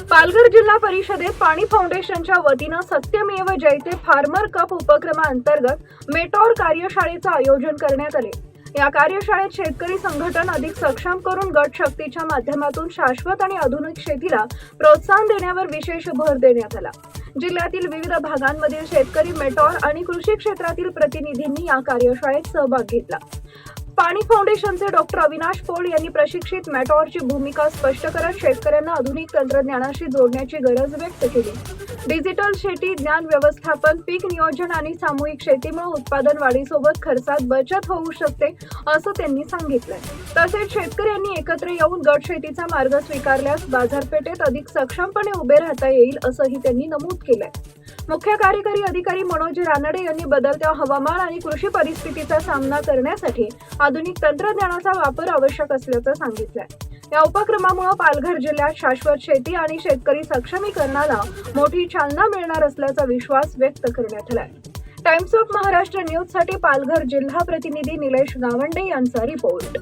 पालघर जिल्हा परिषदेत पाणी फाउंडेशनच्या वतीनं सत्यमेव जयते फार्मर कप उपक्रमाअंतर्गत मेटॉर कार्यशाळेचं आयोजन करण्यात आले। या कार्यशाळेत शेतकरी संघटन अधिक सक्षम करून गट शक्तीच्या माध्यमातून शाश्वत आणि आधुनिक शेतीला प्रोत्साहन देण्यावर विशेष भर देण्यात आला। जिल्ह्यातील विविध भागांमधील शेतकरी मेटॉर आणि कृषी क्षेत्रातील प्रतिनिधींनी या कार्यशाळेत सहभाग घेतला। पाणी फाउंडेशनचे डॉक्टर अविनाश पोळ यांनी प्रशिक्षित मेटॉरची भूमिका स्पष्ट करत शेतकऱ्यांना आधुनिक तंत्रज्ञानाशी जोडण्याची गरज व्यक्त केली। डिजिटल शेती, ज्ञान व्यवस्थापन, पीक नियोजन आणि सामूहिक शेतीमुळे उत्पादन वाढीसोबत खर्चात बचत होऊ शकते असं त्यांनी सांगितलंय। तसेच शेतकऱ्यांनी एकत्र येऊन गट शेतीचा मार्ग स्वीकारल्यास बाजारपेठेत अधिक सक्षमपणे उभे राहता येईल असंही त्यांनी नमूद केलंय। मुख्य कार्यकारी अधिकारी मनोज रानडे यांनी बदलत्या हवामान आणि कृषी परिस्थितीचा सामना करण्यासाठी आधुनिक तंत्रज्ञानाचा वापर आवश्यक असल्याचं सांगितलंय। या उपक्रमामुळे पालघर जिल्ह्यात शाश्वत शेती आणि शेतकरी सक्षमीकरणाला मोठी चालना मिळणार असल्याचा विश्वास व्यक्त करण्यात आलाय। टाइम्स ऑफ महाराष्ट्र न्यूजसाठी पालघर जिल्हा प्रतिनिधी निलेश गावंडे यांचा रिपोर्ट।